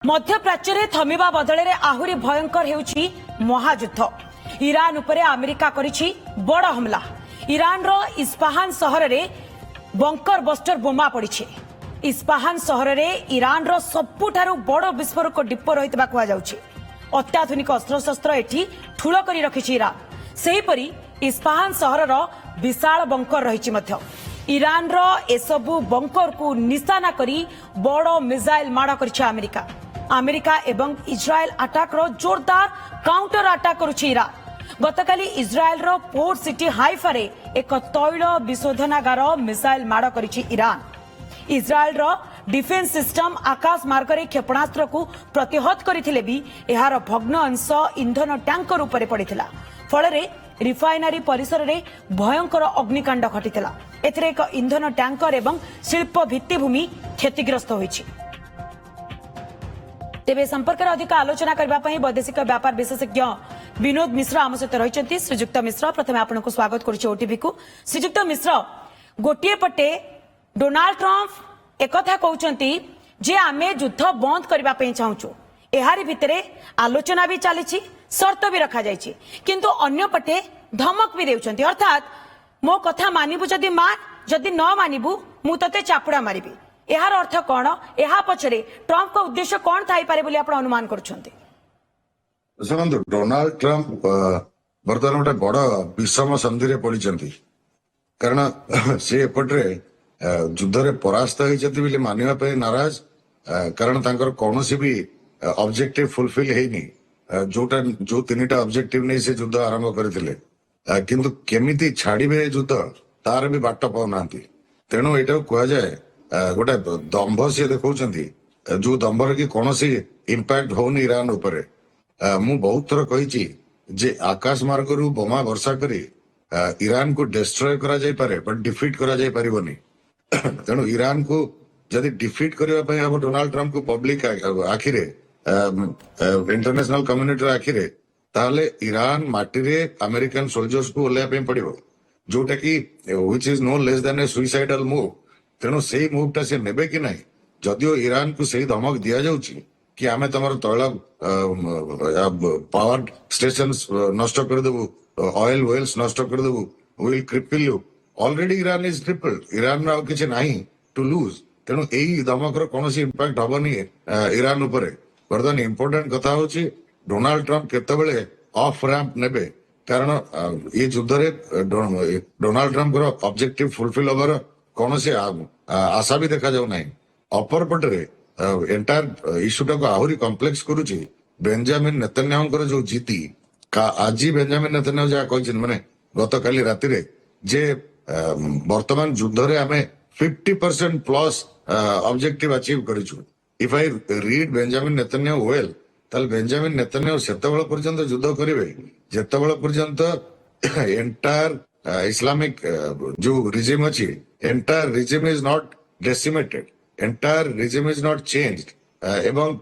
मध्यप्राच्य रे थमिबा बदले रे आहुरी भयंकर हेउछि महायुद्ध। ईरान उपरे अमेरिका करिछि बड़ हमला। ईरान रो इस्पाहान शहर रे बंकर बस्टर बोमा पड़िछि। इस्पाहान शहर रे ईरान रो सबुठारु बड़ विस्फोरक डिपो रहितबा कुआ जाउछि। अत्याधुनिक अस्त्रशस्त्र एठी ठुलो करी रखिछि ईरान। सेहीपरि इस्पाहान शहर रो विशाल बंकर रहिछि मध्य। ईरान रो एसबु बंकर को निशाना करी बड़ मिसाइल माड़ करिछि अमेरिका। अमेरिका एवं इज्राएल अटैक रो जोरदार काउंटर अटैक करुछि ईरान। गतकाली इज्राएल रो पोर्ट सिटी हाइफा रे एक तैल विशोधनागार मिसाइल माड़ करिछि ईरान। इज्राएल रो डिफेंस सिस्टम आकाश मार्ग रे क्षेपणास्त्र को प्रतिहत करथिले भी एहार भग्न अंश इंधन टैंकर उपरे पड़िथिला। फଳରେ रिफाइनरी परिसर रे भयंकर अग्निकांड घटिथिला। एथिरे एक इंधन टैंकर एवं शिल्प भित्तिभूमि क्षतिग्रस्त होइछि। तेबे संपर्क अधिक आलोचना करने वैदेशिक व्यापार विशेषज्ञ विनोद मिश्र आम सहित रही। श्रीजुक्त मिश्र प्रथम आपको स्वागत करुच्ची ओटीवी को। श्रीजुक्त मिश्र गोटे पटे डोनाल्ड ट्रंप एक कहते जे आमे युद्ध बंद करने चाहूँ। एहारी भितरे आलोचना भी चली शर्त भी रखा जाइए किंतु अन्य पटे धमक भी देउछंती अर्थात मो कथा मानिबु जदि मान जदि न मानिबु मु तते चापुड़ा मारिबी। एहार अर्थ कौन एहा पछरे ट्रंप का उद्देश्य कौन थाई पारे बोली आपण अनुमान करूछंती। शुणु डोनाल्ड ट्रंप बर्तमान गोटे बड़ विषम संधि रे पड़िचंती कारण से एपटे युद्ध रे परास्त होइचंती बोली मानिबा पे नाराज कारण तांकर कोनोसी भी ऑब्जेक्टिव फुलफिल हेनी जोटा जो तीनटा ऑब्जेक्टिव नहीं से युद्ध आरंभ करथिले किंतु केमिति छाड़िबे युद्ध तार भी बाट पाउनांती। तेणु एटा कुआ जाए गोटे दंभ सी देखौछंती जो दंभर की कौनसी इंपैक्ट होनी ईरान उपरे। मु बहुत थर कही जे आकाश मार्ग रु बोमा वर्षा करी ईरान को डिस्ट्रॉय करा जाय पारे बट डिफीट करा जाय परिबनी। तेणु ईरान को जदि डिफीट करबा पय हम डोनाल्ड ट्रंप को पब्लिक आखिरे इंटरनेशनल कम्युनिटी आखिरे ताले ईरान माटी रे अमेरिकन सोल्जर्स को ओले पे पड़िबो जोटा की which is no less than a suicidal move. तेणु से मुवटा से नेबे कि नहीं जदियो ईरान को सही धमक दिया जाउची कि आमे तमर तैल पावर स्टेशन नष्ट कर देबू ऑयल वेल्स नष्ट कर देबू will cripple you. Already Iran is crippled. Iran रा किछ नाही टू लूज। तेणु एई धमकर कोनोसी इंपैक्ट हबनी ईरान उपरे। बर्तमान इंपोर्टेंट कथा होची डोनाल्ड ट्रंप केतेबेले ऑफ रैंप नेबे कारण ये युद्ध रे डोनाल्ड ट्रंप रो ऑब्जेक्टिव फुलफिल होबर कौन से आशा भी देखा जाऊ नहीं। अपर पटे एंटायर इश्यूटा को आहरी कम्प्लेक्स करुची बेंजामिन नेतन्याहू जो जीती का आज बेंजामिन नेतन्याहू जहाँ कहते माने गत काली राति रे जे वर्तमान युद्ध रे आमे 50% प्लस ऑब्जेक्टिव अचीव करिछु। If I read Benjamin Netanyahu वेल ताल बेंजामिन नेतन्याहू सेतेबेले पर्यंत युद्ध करिवे जेतेबेले पर्यंत एंटायर इस्लामिक जो रिजिम अच्छी entire regime is not decimated entire regime is not changed एवं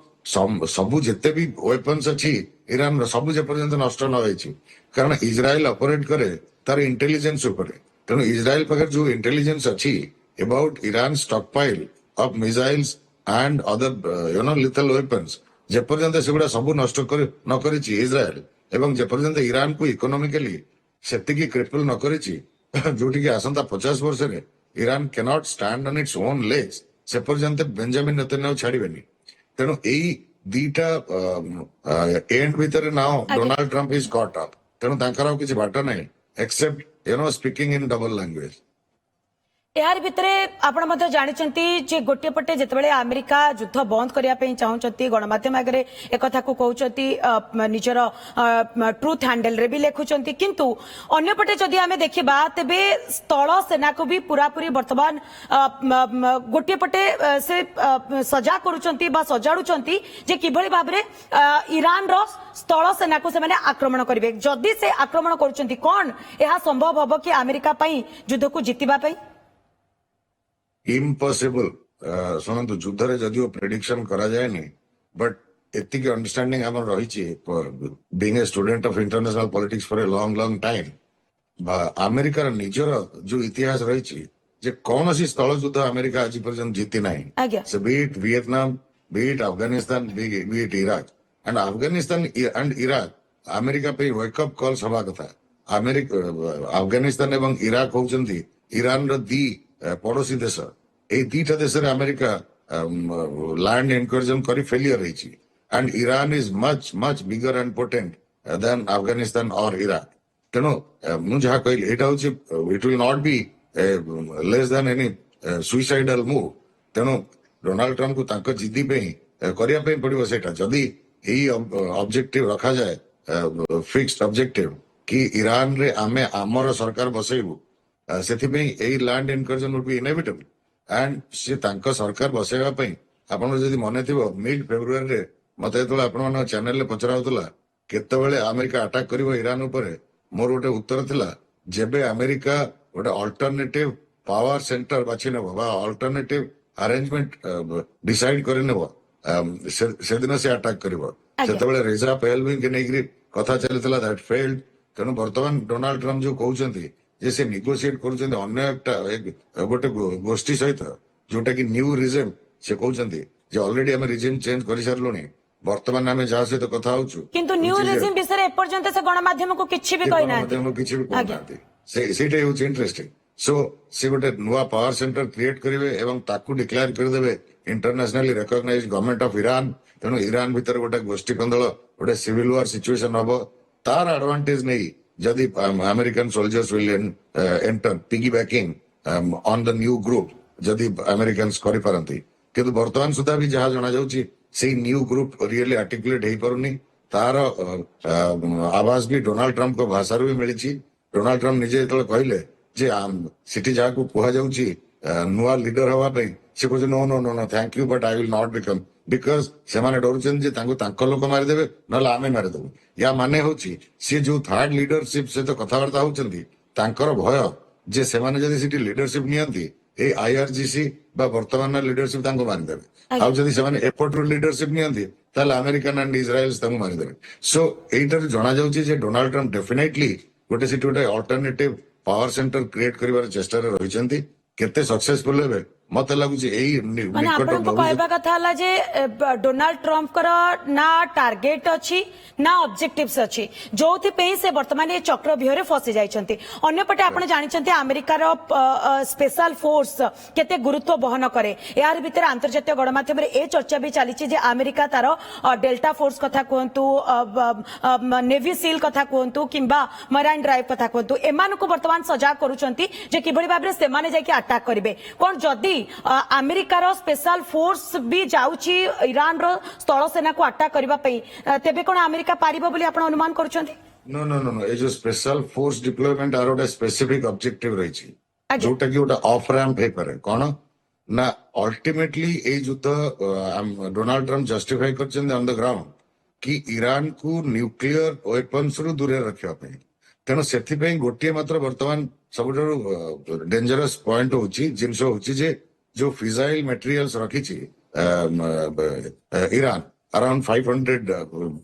सबु जेते भी वेपन्स अच्छी ईरान सबु जे पर्यंत नष्ट न होइछि कारण इजराइल ऑपरेट करे तार इंटेलिजेंस उपरे। तेणु इजराइल पाखे जो इंटेलिजेंस अच्छी about Iran stockpile of missiles and other lethal weapons जे पर्यंत सेगुड़ा सबु नष्ट न करिछि इजराइल एवं जे पर्यंत ईरान को इकोनॉमिकली सेतिकी क्रिपल न करिछि जोटी की आसंता 50 वर्ष रे Iran cannot stand on its own legs से पर्यंत बेंजामिन नेतन्याहू छाड़िबेनी। तेणु एई दीटा एंड भीतर now Donald Trump is caught up. तेणु तांकर किछि बाट नै except speaking in double language. यार भितरे आपण मध्य जानिचंती जे गोटे पटे जेतेबेले अमेरिका युद्ध बंद करिया पे चाहूचंती गणमाध्यम आगे एक कथा को कहउचंती निजर ट्रुथ हैंडल रे भी लेखुचंती किंतु अन्य पटे जदि आमे देखिबा तेबे स्थल सेना को भी पूरा पूरी वर्तमान गोटे पटे से सजा करूचंती बा सजाडुचंती जे किभଳି भाबरे ईरान रो स्थल सेना को से माने आक्रमण करिवे। जदि से आक्रमण करूचंती कोन एहा संभव हबो कि अमेरिका पई युद्ध को जितिबा पई इम्पॉसिबल। शुणु युद्ध रे जदियो प्रेडिक्शन करा जाए नहीं बट एतिक अंडरस्टैंडिंग हमर रही being a student of international politics for a long long time अमेरिकार निजर जो इतिहास रही जे कौन सी स्थल युद्ध अमेरिका आज पर्यंत जीति नहीं से beat Vietnam be it Afghanistan, be it Iraq. And Afghanistan and Iraq, America पे wake up call हवा कथा Afghanistan एवं Iraq होचंदी Iran रो दी पड़ोसी देश ए दीटा देश रे America land incursion करी failure रही and Iran is much bigger and potent than Afghanistan or Iraq. ତେଣୁ ମୁଁ ଯାହା କହିଲି ଏଇଟା ହଉଛି it will not be less than any suicidal move. ତେଣୁ ଡୋନାଲ୍ଡ ଟ୍ରମ୍ପକୁ ତାଙ୍କ ଜିଦି ପାଇଁ କରିବା ପାଇଁ ପଡିବ ସେଇଟା ଯଦି ଏଇ ଅବଜେକ୍ଟିଭ ରଖାଯାଏ ଫିକ୍ସଡ ଅବଜେକ୍ଟିଭ କି ଇରାନରେ ଆମେ ଆମର ସରକାର ବସେଇବୁ ସେଥିପାଇଁ ଏଇ land ଇନକର୍ଜନ would be inevitable and ସେ ତାଙ୍କ ସରକାର ବସେଇବା ପାଇଁ ଆପଣଙ୍କର ଯଦି ମନେ ଥିବ ମିଡ୍ ଫେବୃଆରୀରେ ମତେ ଯେତେବେଳେ ଆପଣମାନଙ୍କ ଚ୍ୟାନେଲରେ ପଚରା ହଉଥିଲା କେତେବେଳେ ଆମେରିକା ଆଟାକ କରିବ ଇରାନ ଉପରେ ମୋର ଗୋଟେ ଉତ୍ତର ଥିଲା ଯେବେ ଆମେରିକା ଗୋଟେ ଅଲ୍ଟରନେଟିଭ ପାୱାର ସେଣ୍ଟର ବାଛି ନେବ ବା ଅଲ୍ଟରନେଟିଭ ଆରେଞ୍ଜମେଣ୍ଟ ଡିସାଇଡ କରିନେବ ସେଦିନ ସେ ଆଟାକ କରିବ ସେତେବେଳେ ରେଜା ପେହେଲଭିଙ୍କୁ ନେଇକରି କଥା ଚାଲିଥିଲା ଦ୍ୟାଟ୍ ଫେଲ୍ଡ ତେଣୁ ବର୍ତ୍ତମାନ ଡୋନାଲ୍ଡ ଟ୍ରମ୍ପ ଯୋଉ କହୁଛନ୍ତି ଯେ ସେ ନିଗୋସିଏଟ କରୁଛନ୍ତି ଅନ୍ୟ ଗୋଟେ ଗୋଷ୍ଠୀ ସହିତ ଯୋଉଟା କି ନ୍ୟୁ ରିଜିମ୍ ସେ କହୁଛନ୍ତି ଯେ ଅଲରେଡି ଆମେ ରିଜିମ୍ ଚେଞ୍ଜ କରିସାରିଲୁଣି ବର୍ତ୍ତମାନ ଆମେ ଯାହା ସହିତ କଥା ହଉଛୁ କିନ୍ତୁ ନ୍ୟୁ ରେଜିମ୍ ବିଷୟରେ ଏପର୍ଯ୍ୟନ୍ତ ସେ ଗଣମାଧ୍ୟମକୁ କିଛି ବି କହିନାହାନ୍ତି କିଛି ବି କହୁନାହାନ୍ତି ସେଇଟା ହେଉଛି ଇଣ୍ଟରେଷ୍ଟିଂ ସୋ ସେ ଗୋଟେ ନୂଆ ପାୱାର ସେଣ୍ଟର କ୍ରିଏଟ କରିବେ ଏବଂ ତାକୁ ଡିକ୍ଲେୟାର କରିଦେବେ Internationale recognise government of Iran ତେଣୁ ଇରାନ ଭିତରେ ଗୋଟେ ଗୋଷ୍ଠୀ କନ୍ଦଳ ଗୋଟେ ସିଭିଲ ୱାର ସିଚୁଏସନ ହବ ତାର ଆଡଭାଣ୍ଟେଜ ନେଇ ଯଦି American soldiers will enter piggybacking on the new group ଯଦି ଆମେରିକାନ୍ସ କରିପାରନ୍ତି କିନ୍ତୁ ବର୍ତ୍ତମାନ ସୁଦ୍ଧା ବି ଯାହା ଜଣାଯାଉଛି ସେଇ ନ୍ୟୁ ଗ୍ରୁପ ରିଏଲି ଆର୍ଟିକୁଲେଟ ହେଇପାରୁନି ତାର ଆବାଜ ବି ଡୋନାଲ୍ଡ ଟ୍ରମ୍ପଙ୍କ ଭାଷାରୁ ବି ମିଳିଛି ଡୋନାଲ୍ଡ ଟ୍ରମ୍ପ ନିଜେ ଯେତେବେଳେ କହିଲେ ଯେ ସେଠି ଯାହାକୁ କୁହାଯାଉଛି ନୂଆ ଲିଡର ହବା ପାଇଁ ସେ କହୁଛନ୍ତି no no no no thank you but I will not become because ସେମାନେ ଡରୁଛନ୍ତି ଯେ ତାଙ୍କୁ ତାଙ୍କ ଲୋକ ମାରିଦେବେ ନହେଲେ ଆମେ ମାରିଦେବୁ ୟା ମାନେ ହଉଛି ସିଏ ଯୋଉ ଥାର୍ଡ ଲିଡରସିପ ସହିତ କଥାବାର୍ତ୍ତା ହଉଛନ୍ତି ତାଙ୍କର ଭୟ ଯେ ସେମାନେ ଯଦି ସେଠି ଲିଡରସିପ ନିଅନ୍ତି ଏଇ ଆଇଆରଜିସି ବା ବର୍ତ୍ତମାନ ଲିଡରସିପ ତାଙ୍କୁ ମାରିଦେବେ ଆଉ ଯଦି ସେମାନେ ଏପଟରୁ ଲିଡରସିପ ନିଅନ୍ତି ତାହେଲେ ଆମେରିକାନ ଆଣ୍ଡ ଇସ୍ରାଏଲ ତାଙ୍କୁ ମାରିଦେବେ ସୋ ଏଇଟାରୁ ଜଣାଯାଉଛି ଯେ ଡୋନାଲ୍ଡ ଟ୍ରମ୍ପ ଡେଫିନେଟଲି ଗୋଟେ ସେଠି ଗୋଟେ ଅଲ୍ଟରନେଟିଭ ପାୱାର ସେଣ୍ଟର କ୍ରିଏଟ କରିବାର ଚେଷ୍ଟାରେ ରହିଛନ୍ତି କେତେ ସକ୍ସେସଫୁଲ ହେବେ ମତେ ଲାଗୁଛି ଏଇ ମାନେ ଆପଣଙ୍କୁ କହିବା କଥା ହେଲା ଯେ ଡୋନାଲ୍ଡ ଟ୍ରମ୍ପଙ୍କର ନା ଟାର୍ଗେଟ ଅଛି ନା ଅବଜେକ୍ଟିଭସ ଅଛି ଯୋଉଥିପାଇଁ ସେ ବର୍ତ୍ତମାନ ଏ ଚକ୍ରବ୍ୟୁହରେ ଫସି ଯାଇଛନ୍ତି ଅନ୍ୟପଟେ ଆପଣ ଜାଣିଛନ୍ତି ଆମେରିକାର ସ୍ପେଶାଲ ଫୋର୍ସ କେତେ ଗୁରୁତ୍ୱ ବହନ କରେ ଏହାର ଭିତରେ ଆନ୍ତର୍ଜାତୀୟ ଗଣମାଧ୍ୟମରେ ଏ ଚର୍ଚ୍ଚା ବି ଚାଲିଛି ଯେ ଆମେରିକା ତାର ଡେଲ୍ଟା ଫୋର୍ସ କଥା କୁହନ୍ତୁ ନେଭି ସିଲ୍ କଥା କୁହନ୍ତୁ କିମ୍ବା ମରାଇନ୍ ଡ୍ରାଇଭ କଥା କୁହନ୍ତୁ ଏମାନଙ୍କୁ ବର୍ତ୍ତମାନ ସଜାଗ କରୁଛନ୍ତି ଯେ କିଭଳି ଭାବରେ ସେମାନେ ଯାଇକି ଆଟାକ କରିବେ କଣ ଯଦି ଆମେରିକାର ସ୍ପେଶାଲ ଫୋର୍ସ ବି ଯାଉଛି ଇରାନର ସ୍ଥଳ ସେନାକୁ ଆଟାକ କରିବା ପାଇଁ ତେବେ କଣ ଆମେରିକା ପାରିବ ବୋଲି ଆପଣ ଅନୁମାନ କରୁଛନ୍ତି नो नो नो नो ये जो स्पेशल फोर्स डिप्लॉयमेंट आर गोटे स्पेसिफिक ऑब्जेक्टिव रही जोटा कि गोटे ऑफ रैम्प है पारे कौन ना अल्टीमेटली ए युद्ध डोनाल्ड ट्रम्प जस्टिफाई करछन ऑन द ग्राउंड कि ईरान को न्यूक्लियर वेपन्स रु दूरे रखिया पे तेणु से गोटे मात्र वर्तमान सब डेंजरस पॉइंट होची जिनस होची जे जो फिजाइल मटेरियल्स रखी ईरान अराउंड 500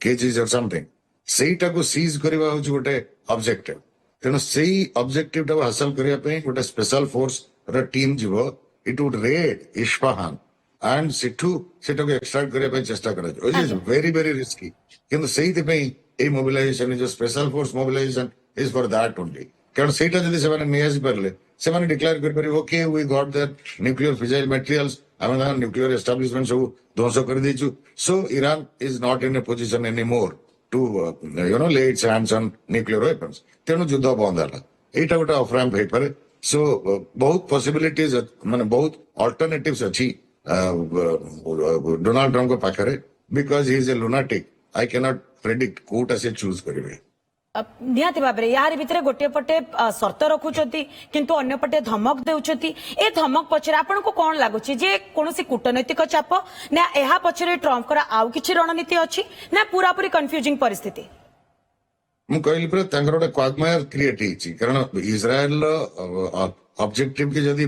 kgs और समथिंग ସେଇଟା କୁ ସିଜ୍ କରିବା ହଉଛି ଗୋଟେ ଅବଜେକ୍ଟିଭ ତେଣୁ ସେଇ ଅବଜେକ୍ଟିଭ ଟାକୁ ହାସଲ କରିବା ପାଇଁ ଗୋଟେ ସ୍ପେଶାଲ ଫୋର୍ସ ର ଟିମ୍ ଯିବ it would raid Isfahan and ସେଠୁ ସେଟାକୁ ଏକ୍ସଟ୍ରାକ୍ଟ କରିବା ପାଇଁ ଚେଷ୍ଟା କରାଯିବ it is very very risky କିନ୍ତୁ ସେଇଥିପାଇଁ ଏଇ ମୋବିଲାଇଜେସନ ଯୋଉ special force mobilisation is for that only କାରଣ ସେଇଟା ଯଦି ସେମାନେ ନେଇଆସି ପାରିଲେ ସେମାନେ ଡିକ୍ଲେୟାର କରିପାରିବେ okay we got that nuclear fissile materials ଆମେ ତାଙ୍କ ନ୍ୟୁକ୍ଲିୟର ଏଷ୍ଟାବ୍ଲିଶମେଣ୍ଟ ସବୁ ଧ୍ୱଂସ କରିଦେଇଛୁ so Iran is not in a position any more to lay its hands on nuclear weapons ତେଣୁ ଯୁଦ୍ଧ ବନ୍ଦ ହେଲା ଏଇଟା ଗୋଟେ ଅଫ୍ ରାମ୍ପ ହେଇପାରେ ସୋ ବହୁତ ପସିବିଲିଟିଜ ମାନେ ବହୁତ ଅଲ୍ଟରନେଟିଭସ ଅଛି ଡୋନାଲ୍ଡ ଟ୍ରମ୍ପଙ୍କ ପାଖରେ because he is a lunatic I can't predict କୋଉଟା ସେ ଚୁଜ୍ କରିବେ ନିହାତି ଭାବରେ ୟାର ଭିତରେ ଗୋଟିଏ ପଟେ ସର୍ତ୍ତ ରଖୁଛନ୍ତି କିନ୍ତୁ ଅନ୍ୟପଟେ ଧମକ ଦେଉଛନ୍ତି ଏ ଧମକ ପଛରେ ଆପଣଙ୍କୁ କଣ ଲାଗୁଛି ଯେ କୌଣସି କୂଟନୈତିକ ଚାପ ନା ଏହା ପଛରେ ଟ୍ରମ୍ପଙ୍କର ଆଉ କିଛି ରଣନୀତି ଅଛି ନା ପୁରାପୁରି କନଫ୍ୟୁଜିଂ ପରିସ୍ଥିତି ମୁଁ କହିଲି ପୁରା ତାଙ୍କର ଗୋଟେ କ୍ୱାଗମାୟର କ୍ରିଏଟ ହେଇଛି କାରଣ ଇସ୍ରାଏଲର ଅବଜେକ୍ଟିଭ କି ଯଦି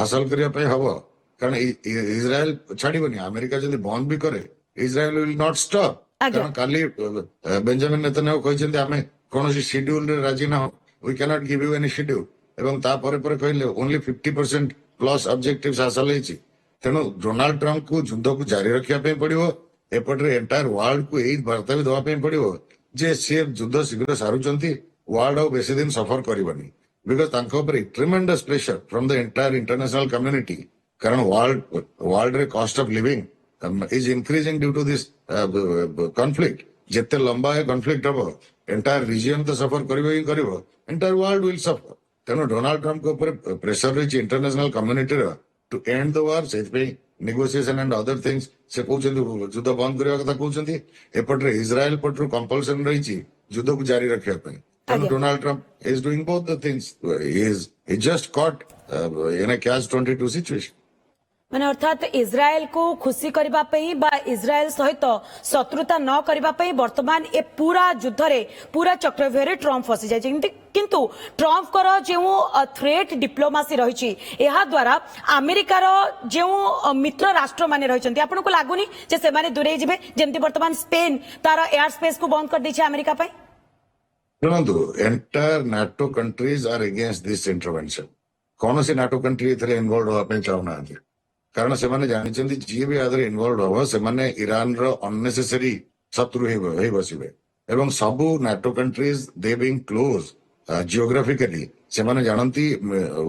ହାସଲ କରିବା ପାଇଁ ହବ କାରଣ ଇସ୍ରାଏଲ ଛାଡିବନି ଆମେରିକା ଯଦି ବନ୍ଦ ବି କରେ ଇସ୍ରାଏଲ ୱିଲ୍ ନଟ୍ ଷ୍ଟପ୍ କାରଣ କାଲି ବେଞ୍ଜାମିନ ନେତାନ୍ୟାହୁ କହିଛନ୍ତି ଆମେ କୌଣସି ସିଡ୍ୟୁଲରେ ରାଜି ନାହୁଁ we can't give you any schedule ଏବଂ ତାପରେ ପରେ କହିଲେ ଓନ୍ଲି 50% ପ୍ଲସ୍ ଅବଜେକ୍ଟିଭ ହାସଲ ହେଇଛି तेणु डोनाल्ड ट्रम्प को युद्ध को जारी रखा पड़ो एपटे एंटायर वर्ल्ड को यही वार्ता भी दवाई पड़ो जे सी युद्ध शीघ्र सारुंच वर्ल्ड आ बेसी दिन सफर करनी because tremendous pressure from the entire international community कारण वर्ल्ड रे cost of living is increasing due to this conflict जिते लंबा है कॉन्फ्लिक्ट हम एंटायर रिजन तो सफर कर एंटायर वर्ल्ड विल सफर तेणु डोनाल्ड ट्रम्प के ऊपर प्रेशर रही international community to end the war से नेगोशिएशन एंड अदर थिंग्स से कहते युद्ध बंद करने कथा कहते एपटे इज्राएल पटर कंपल्सन रही युद्ध को जारी रखापी तेणु Donald Trump is doing both the things he just caught in a कैच-22 सिचुएशन माने अर्थात इज्राएल को खुशी करबा पई बा इज्राएल सहित शत्रुता न करबा पई वर्तमान ए पूरा युद्ध रे पूरा चक्रव्यूह रे ट्रम्प फसी जाय किंतु ट्रम्प कर जो थ्रेट डिप्लोमासी रही एहा द्वारा अमेरिकार जो मित्र राष्ट्र माने रही आपन को लागुनी जे से माने दूरे जिबे जेंति वर्तमान स्पेन तार एयर स्पेस को बंद कर दी अमेरिका पई शुणु entire NATO countries are against this intervention कौन सी नाटो कंट्री एथरे इन्वॉल्व होगा चाहूना कारण से माने जानिचंदी जी भी आदर इन्वॉल्व हो से माने ईरान रो अननेसेसरी शत्रु हे बसिबे एवं सबु NATO countries they being close geographically से माने जानती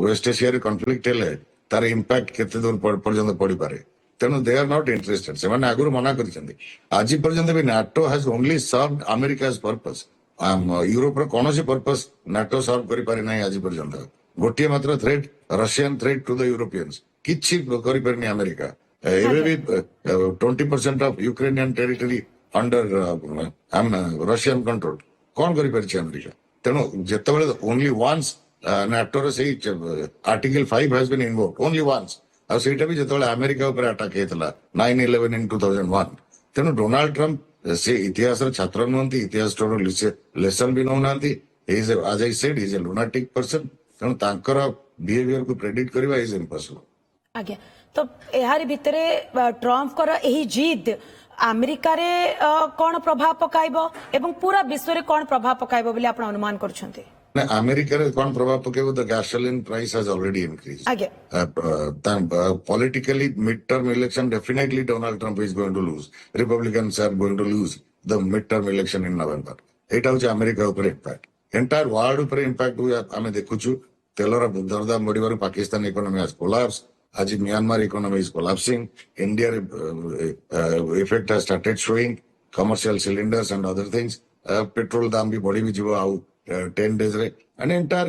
वेस्ट एशिया रे कॉन्फ्लिक्ट हेले तार इंपैक्ट केते दूर पर्यंत पड़ी पारे तेणु दे आर नॉट इंटरेस्टेड से माने आगुर मना करछंदी आज पर्यंत भी NATO has only served America's purpose Europe रो कोनोसी पर्पस नाटो सर्व करि पारे नै आज पर्यंत गोटिए मात्र threat Russian threat to the Europeans किछि करि पारनी अमेरिका एबे भी 20% of Ukrainian territory under Russian control कौन करि पारछि अमेरिका तेणु जेतेबेले ओनली वंस नाटो रे सेही article 5 has been invoked only once आ सेटा भी जेतेबेले अमेरिका ऊपर अटैक हेतला 9/11 इन 2001 तेणु डोनाल्ड ट्रम्प से इतिहास छात्र नुहंती इतिहास लेसन भी नौनांती as I said is a lunatic person तेणु तांकर बिहेवियर को प्रेडिक्ट करबा इज इम्पॉसिबल आज्ञा तो यार भितरे ट्रम्प कर एही जिद अमेरिका रे कौन प्रभाव पकाइबो एवं पूरा विश्व रे कौन प्रभाव पकाइबो बोली आपण अनुमान करछन्ते ना अमेरिका रे कौन प्रभाव पकेबो the gasoline price has already increased आज्ञा politically mid-term election definitely Donald Trump is going to lose Republicans are going to lose the mid-term election in November एटा होचे अमेरिका ऊपर इम्पैक्ट एंटायर वर्ल्ड ऊपर impact हुआ आमे देखुछु तेलर दरदाम बढ़िबार Pakistan economy has collapse आज Myanmar economy is collapsing India effect has started showing commercial cylinders and other things petrol दाम भी बढ़ी भी जीवो आउ 10 days रे and entire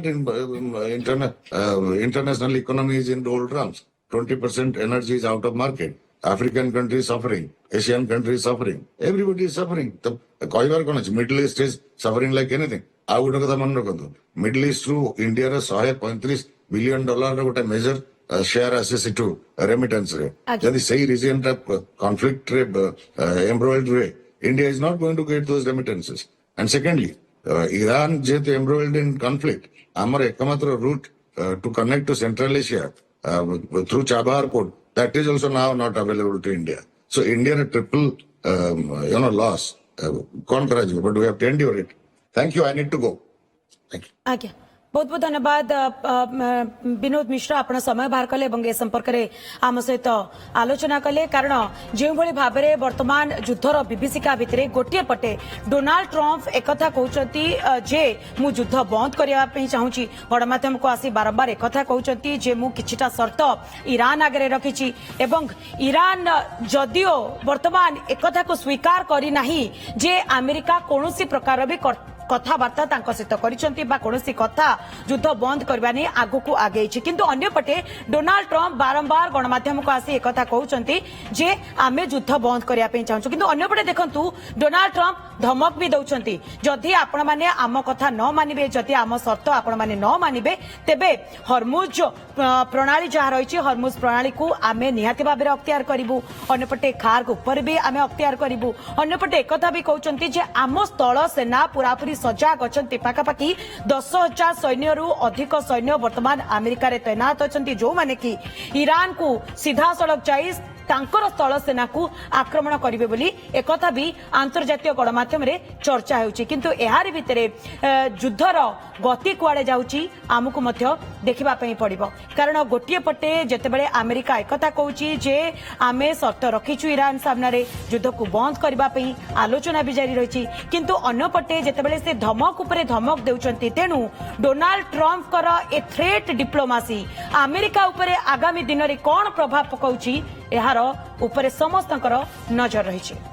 international economy is in doldrums 20% energy is out of market African countries suffering Asian countries suffering everybody is suffering तो कहबार कोन अछि Middle East is suffering like anything आ गोटे कथा मन रखंतु मिडिल ईस्ट रु इंडिया रे $135 बिलियन रो गोटे मेजर शेयर आसे सिटू रेमिटेंस रे जदि सही रीजन टा कॉन्फ्लिक्ट रे एम्ब्रोइड रे India is not going to get those remittances and secondly Iran जेत एम्ब्रोइड इन कॉन्फ्लिक्ट हमर एकमात्र route to connect to Central Asia through Chabahar port that is also now not available to India so India triple loss कौन करा जी but we have to endure it thank you I need to go thank you आज्ञा बहुत बहुत धन्यवाद विनोद मिश्र आपण समय बाहर कले ए संपर्क में आम सहित आलोचना कले कारण जो भाव में वर्तमान युद्धर विभीषिका भितर गोटे पटे डोनाल्ड ट्रम्प एक कहते जे मु युद्ध बंद करने चाहूँगी गणमाध्यम को आसी बारंबार एक कहते जे मु किछिटा शर्त ईरान आगे रखी ईरान जदियो वर्तमान एक को स्वीकार करना जे अमेरिका कौन प्रकार भी कथबार्ता सहित करोसी कथा युद्ध बंद करने आगु को आगे किंतु अन्यपटे डोनाल्ड ट्रम्प बारंबार गणमाध्यम को आसी एक कहते जे आमे युद्ध बंद करने चाहूँ किंतु अन्यपटे देखंतु डोनाल्ड ट्रम्प धमक भी दौरान जदि आपण माने आम कथा न मानिबे जदि आम शर्त आपण माने न मानिबे तेबे हरमुज प्रणाली जहाँ रही हरमुज प्रणाली को आमे निहाती भाव में अख्तियार करूँ अन्यपटे खार्ग उपर भी आमे अख्तियार करूँ अन्यपटे एक भी कहते जे आम स्थल सेना पूरापूरी सजाग अच्छा पाखापाखि 10,000 सैन्य अधिक सैन्य वर्तमान अमेरिका रे तैनात अच्छा जो माने कि ईरान को सीधा सड़क जाई तांकर स्थल सेना को आक्रमण करिवे बोली एकथा भी अंतर्जातीय गणमाध्यम रे चर्चा होउची किंतु एहार भितरे युद्धर गति कुआडे जाउची आमको मध्य देखा पड़ो कारण गोटे पटे जितेबाला आमेरिका एकता कहूँ जे आमे सर्त रखीचु ईरान सामने युद्ध को बंद करने आलोचना भी जारी रही किंतु अन्यपटे जितेबाला से धमक उपरे धमक देउचंती तेणु डोनाल्ड ट्रंप कर ए थ्रेट डिप्लोमासी आमेरिका उपरे आगामी दिन में कौन प्रभाव पकाउची एहार उपरे समस्तंकर नजर रही।